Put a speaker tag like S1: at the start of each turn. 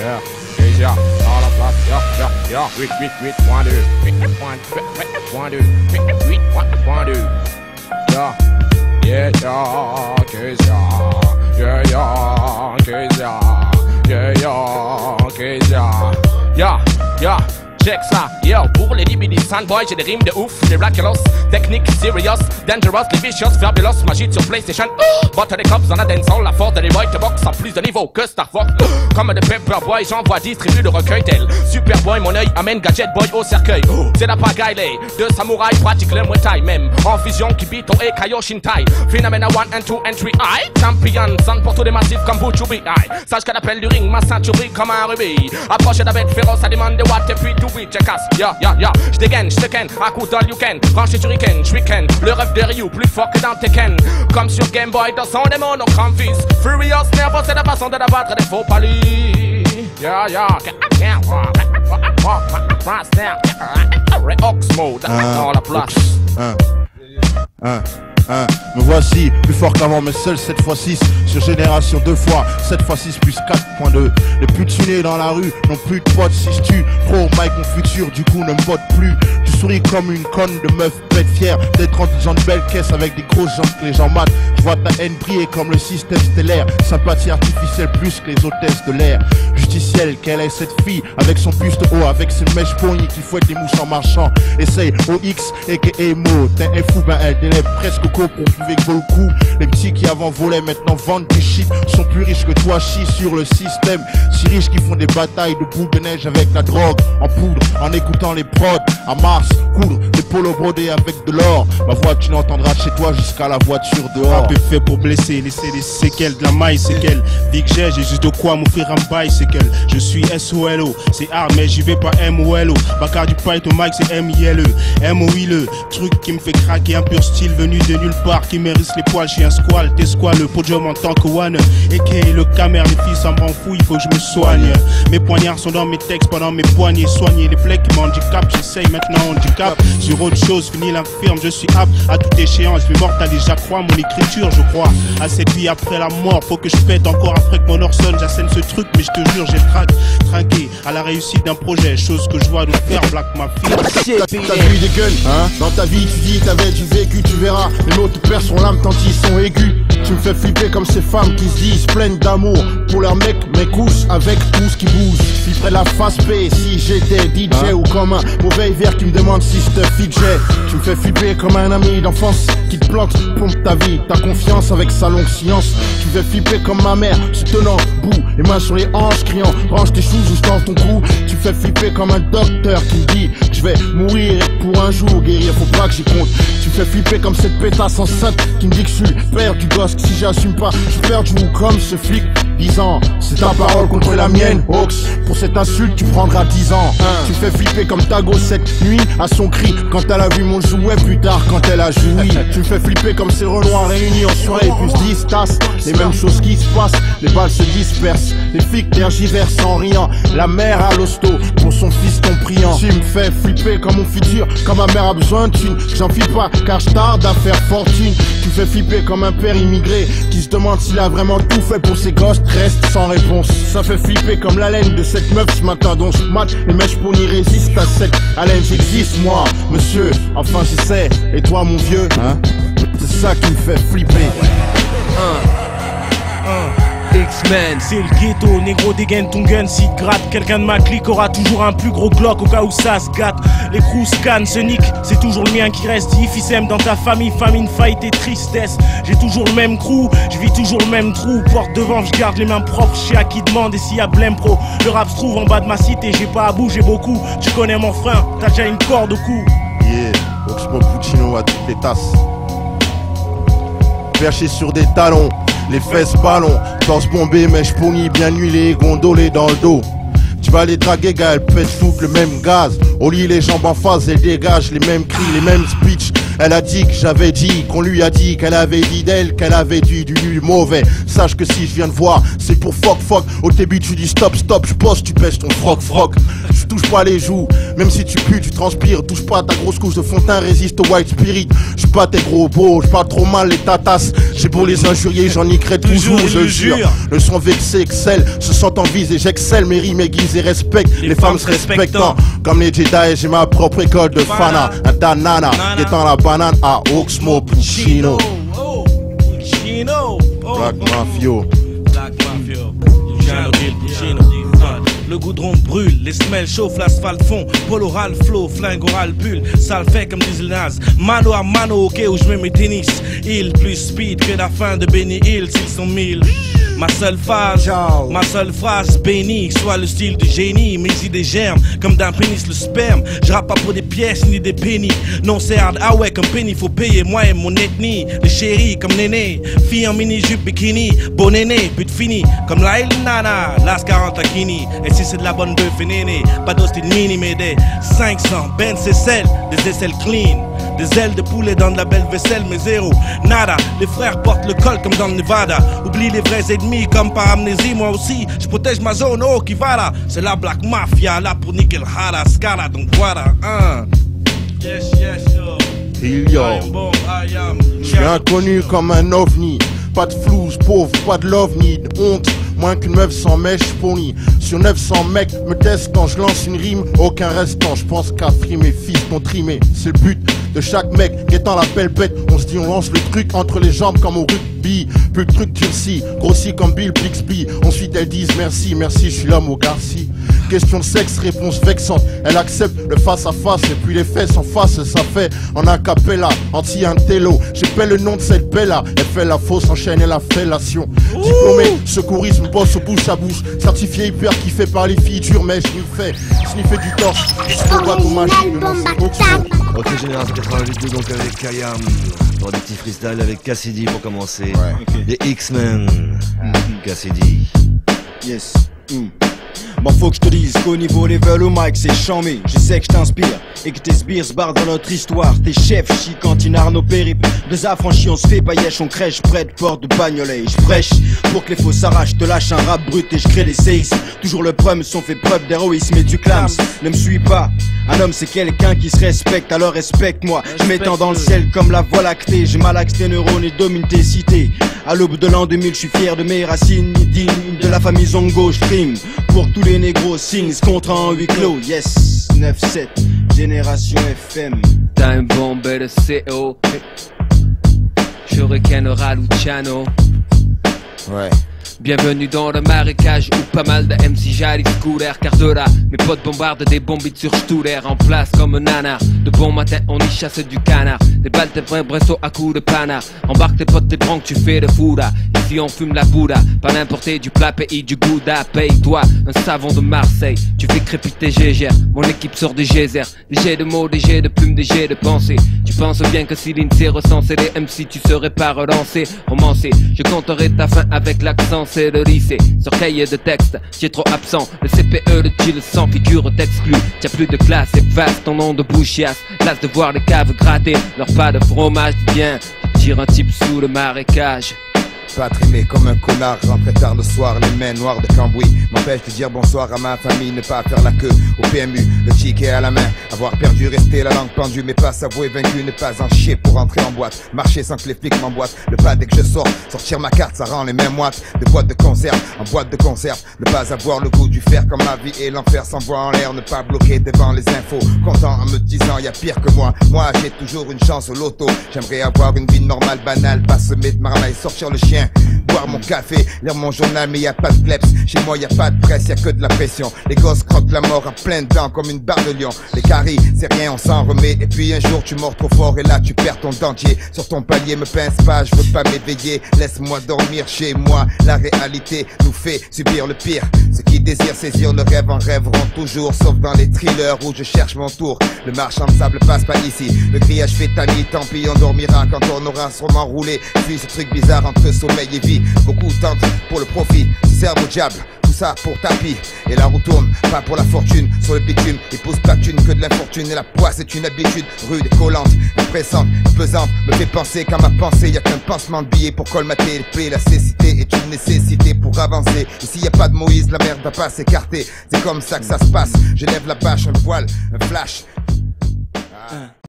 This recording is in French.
S1: Yeah, déjà, dans la place, yeah, 8, 8.2, yeah, check ça, yo, pour les DBD Sandboy, j'ai des rimes de ouf, des Blackelos, technique serious, dangerous, les vicious, fabulous, magie sur PlayStation, Butter des cops dans la dancehall, la force de les white box, à plus de niveau que Star Fox, comme de Paperboy, j'envoie distribue le recueil tel, Superboy, mon œil amène Gadget Boy au cercueil, c'est la pagaille, les deux samouraïs pratiquent le Muay Thai, même en fusion, Kibito et Kaio Shintai, phénomène à 1 and 2 and 3, I, champion, sans pour tous les massifs comme Butchubi, I, sache qu'à l'appel du ring, ma ceinture brille comme un rubis, approche de la bête féroce, ça demande des watts et puis tout vite, check casse, je dégaine, je te ken, à coup d'all you can, branché sur Riken, Shuriken, le rêve de Ryu, plus fort que dans Tekken, comme sur Game Boy, dans son démon, au grand fils, Furious, nerveux, c'est la façon de l'abattre des faux palis, Oxmo, dans la place.
S2: Me voici, plus fort qu'avant mais seul cette fois 6 sur génération 2 fois 7 x 6 plus 4.2. Les putes tunés dans la rue n'ont plus de potes si je tue. Trop Mike mon futur du coup ne me vote plus. Tu souris comme une conne de meuf bête fière d'être en de belles caisses avec des grosses jambes que les gens matent. Je vois ta haine briller comme le système stellaire. Sympathie artificielle plus que les hôtesses de l'air. Justicielle qu'elle est cette fille avec son buste haut, avec ses mèches pognées qui fouettent les mouches en marchant. Essaye OX et Emo. T'es un fou, ben elle délève presque pour prouver que vaut le coup. Les petits qui avant volaient maintenant vendent du shit sont plus riches que toi, chie sur le système. Si riches qui font des batailles de boules de neige avec la drogue en poudre, en écoutant les prods à Mars, coudre des polos brodés avec de l'or. Ma voix tu n'entendras chez toi jusqu'à la voiture dehors.
S3: Rap est fait pour blesser, laisser des séquelles, de la maille séquelles. Dis que j'ai juste de quoi m'offrir un bail séquelles. Je suis SOLO, c'est hard mais j'y vais pas MOLO. Bacard du Python Mike c'est MILE, MOILE. Truc qui me fait craquer, un pur style venu de nulle part qui mérite les poils. J'suis un squal, t'es squal, le podium en tant que one. Et le camère, les filles ça m'en fout, il faut que je me soigne. Mes poignards sont dans mes textes pendant mes poignets. Soigner les plaies qui m'handicapent, j'essaye maintenant handicap. Sur autre chose, fini l'infirme, je suis apte à toute échéance. Je vais mortaliser, j'accrois mon écriture, je crois. À cette vie après la mort, faut que je pète encore après que mon Orson. J'assène ce truc, mais je te jure, j'ai trinqué à la réussite d'un projet. Chose que je vois nous faire, Black Mafia.
S2: T'as vu des guns, hein? Dans ta vie, tu dis t'avais du vécu, tu verras. Les mots te perdent son lame tant ils sont aigus. Tu me fais flipper comme ces femmes qui se disent pleines d'amour pour leurs mecs, mais couchent avec tout ce qui bouge. Je ferais la face P si j'étais DJ ou comme un mauvais hiver qui me demande si je te fidget. Tu me fais flipper comme un ami d'enfance qui te plante, pompe ta vie, ta confiance avec sa longue science. Tu me fais flipper comme ma mère, se tenant bout, les mains sur les hanches, criant range tes choses ou je tords ton cou. Tu me fais flipper comme un docteur qui me dit je vais mourir pour un jour guérir, faut pas que j'y compte. Tu me fais flipper comme cette pétasse enceinte qui me dit que je suis le père du gosse, que si j'assume pas, je perds du comme ce flic. 10 ans, c'est ta parole contre la mienne, Ox. Pour cette insulte, tu prendras 10 ans. Tu fais flipper comme Tago cette nuit à son cri quand elle a vu mon jouet plus tard quand elle a joui. Tu me fais flipper comme ces renois réunis en soirée puis se disent tasse. Les mêmes choses qui se passent, les balles se dispersent, les flics tergiversent en riant. La mère à l'hosto pour son fils ton priant. Tu me fais flipper comme mon futur, quand ma mère a besoin de thunes. J'en file pas car je tarde à faire fortune. Tu me fais flipper comme un père immigré qui se demande s'il a vraiment tout fait pour ses gosses, reste sans réponse. Ça fait flipper comme la laine de cette meuf ce matin dont je mate les mèches pour n'y résister à cette haleine. J'existe moi, monsieur, enfin j'essaie. Et toi mon vieux, hein? C'est ça qui me fait flipper.
S3: X-Men, c'est le ghetto, négro dégaine ton gun, si te gratte. Quelqu'un de ma clique aura toujours un plus gros Glock au cas où ça se gâte. Les crews scannent, se niquent, c'est toujours le mien qui reste. Ifisem dans ta famille, famine, faillite et tristesse. J'ai toujours le même crew, je vis toujours le même trou. Porte devant, je garde les mains propres, je sais à qui demande et s'il y a blême pro. Le rap se trouve en bas de ma cité, j'ai pas à bouger beaucoup. Tu connais mon frein, t'as déjà une corde au cou.
S2: Yeah, Oxmo Puccino à toutes les tasses. Perché sur des talons, les fesses ballons, torse bombé, mèche pognie, bien huilée, gondolée dans le dos. Tu vas les draguer, gars, elles pètent toutes le même gaz. Au lit, les jambes en face, elles dégagent les mêmes cris, les mêmes speeches. Elle a dit que j'avais dit, qu'on lui a dit, qu'elle avait dit d'elle, qu'elle avait dit du mauvais. Sache que si je viens de voir, c'est pour fuck. Au début tu dis stop, je bosse, tu pèses ton froc. Je touche pas les joues, même si tu pues, tu transpires. Touche pas ta grosse couche de fond de teint, résiste au white spirit. J'suis pas tes gros beaux, j'parle trop mal les tatas. J'ai beau les injurier, j'en niquerai toujours, je jure. Le son vexé, excelle, se sent en vise et j'excelle. Mes rimes aiguisent et respecte les femmes se respectant. Comme les Jedi, j'ai ma propre école de fana. Un tanana, qui est dans la banane à Oxmo Puccino. Black Mafio.
S4: Le goudron brûle, les semelles chauffent, l'asphalte fond. Polo oral flow, flingue oral bulle. Ça le fait comme disent les nazes. Mano à mano, ok, où je mets mes tennis. Il plus speed que la fin de Benny Hill, s'ils sont 1000. Ma seule phrase bénie, soit le style du génie. Mes idées germent comme d'un pénis le sperme. Je rappe pas pour des pièces ni des pennies. Non c'est hard, ah ouais comme penny faut payer. Moi et mon ethnie, les chéris comme néné. Fille en mini-jupe bikini, bon néné, but fini. Comme la Nana, l'As 40 à Kini. Et si c'est de la bonne bœuf et néné, pas d'hostie mini mais des 500 Ben c'est celle, des aisselles clean. Des ailes de poulet dans de la belle vaisselle, mais zéro, nada. Les frères portent le col comme dans le Nevada. Oublie les vrais ennemis comme par amnésie. Moi aussi, je protège ma zone, oh qui va là. C'est la Black Mafia, là pour niquer le Hara Scala. Donc voilà, Yes, yo.
S2: Je suis inconnu comme un ovni. Pas de flouze, pauvre, pas de love ni de honte. Moins qu'une meuf sans mèche fournie. Sur 900 mecs me testent quand je lance une rime. Aucun restant, je pense qu'à frimer fils t'ont trimé. C'est le but de chaque mec guettant la belle bête. On se dit on lance le truc entre les jambes comme au rugby. Plus de trucs durcis, grossis comme Bill Bixby. Ensuite elles disent merci, je suis l'homme au Garci. Question de sexe, réponse vexante. Elle accepte le face à face et puis les fesses en face. Ça fait en acapella, anti-intello. J'ai pas le nom de cette bella. Elle fait la fausse, enchaîne et la fellation. Diplômé, secourisme, bosse au bouche à bouche. Certifié hyper kiffé par les filles dures, mais je m'y fais. Sniffer du torse, je boîte aux machines.
S5: Ok, Génération 88, donc avec Kayam. Pour des petits freestyles avec Cassidy pour commencer. Les X-Men. Cassidy.
S6: Yes. Bon faut que je te dise qu'au niveau level au mic c'est chambé. Je sais que je t'inspire et que tes sbires se barrent dans notre histoire. Tes chefs chient quand ils narrent nos périples. Deux affranchis on se fait paillèche, on crèche près de porte de bagnolet. Je prêche pour que les faux s'arrachent, te lâche un rap brut et je crée des séismes. Toujours le preuve, sont fait preuve d'héroïsme et du clams. Ne me suis pas, un homme c'est quelqu'un qui se respecte, alors respecte-moi. Je m'étends dans le ciel comme la voie lactée. J'ai malaxe tes neurones et domine tes cités. À l'aube de l'an 2000, je suis fier de mes racines, dignes de la famille Zongo. Je trime pour tous les négros, signe ce contrat en huis clos. Yes, 9-7, Génération FM.
S7: Time bomb et le CO. Shuriken Luciano.
S2: Ouais.
S7: Bienvenue dans le marécage où pas mal de MC j'arrive scolaire. Car de là, mes potes bombardent des bombites sur Stuller. En place comme un nanar. De bon matin, on y chasse du canard. Des balles de vrais bresseaux à coups de panard. Embarque tes potes, tes branques, tu fais le fouda. Ici on fume la bouda. Pas n'importe du plat pays du gouda. Paye-toi un savon de Marseille. Tu fais crépiter gégère. Mon équipe sort des geysers. Des jets de mots, des jets de plumes, des jets de pensée. Tu penses bien que si l'INSEE recensait les MC, tu serais pas relancé, romancé. Je compterai ta fin avec l'accent. C'est le lycée, sur cahier de texte, j'ai trop absent. Le CPE, le chill sans figure t'exclut. T'as plus de classe, c'est vaste, ton nom de bouchiasse. Lasse de voir les caves gratter, leur pas de fromage, bien. Tire un type sous le marécage.
S8: Pas trimé comme un connard, rentrer tard le soir, les mains noires de cambouis m'empêche de dire bonsoir à ma famille, ne pas faire la queue au PMU, le ticket à la main, avoir perdu, rester la langue pendue, mais pas s'avouer vaincu, ne pas en chier pour entrer en boîte, marcher sans que les flics m'emboîtent, le pas dès que je sors, sortir ma carte, ça rend les mains moites, de boîte de conserve, en boîte de conserve, ne pas avoir le goût du fer comme la vie et l'enfer s'envoie en l'air, ne pas bloquer devant les infos, content en me disant y a pire que moi j'ai toujours une chance au loto, j'aimerais avoir une vie normale, banale, pas semer de marmaille, sortir le chien, boire mon café, lire mon journal, mais y a pas de plebs. Chez moi y a pas de presse, y a que de la pression. Les gosses croquent la mort à pleines dents comme une barre de lion. Les caries, c'est rien, on s'en remet. Et puis un jour tu mords trop fort et là tu perds ton dentier. Sur ton palier, me pince pas, je veux pas m'éveiller. Laisse-moi dormir chez moi. La réalité nous fait subir le pire. Ceux qui désirent saisir le rêve en rêveront toujours, sauf dans les thrillers où je cherche mon tour. Le marchand de sable passe pas ici. Le grillage fait tamis, tant pis on dormira quand on aura son enroulé. Puis ce truc bizarre entre sommeil et vie. Beaucoup tentent pour le profit, se servent au diable. Tout ça pour tapis. Et la roue tourne, pas pour la fortune. Sur le bitume, il pose pas de thune que de l'infortune. Et la poisse est une habitude rude et collante, pressante, pesante. Me fait penser qu'à ma pensée, y a qu'un pansement de billets pour colmater les plaies. La cécité est une nécessité pour avancer. Et s'il y a pas de Moïse, la merde va pas s'écarter. C'est comme ça que ça se passe. J'élève la bâche, un voile, un flash. Ah.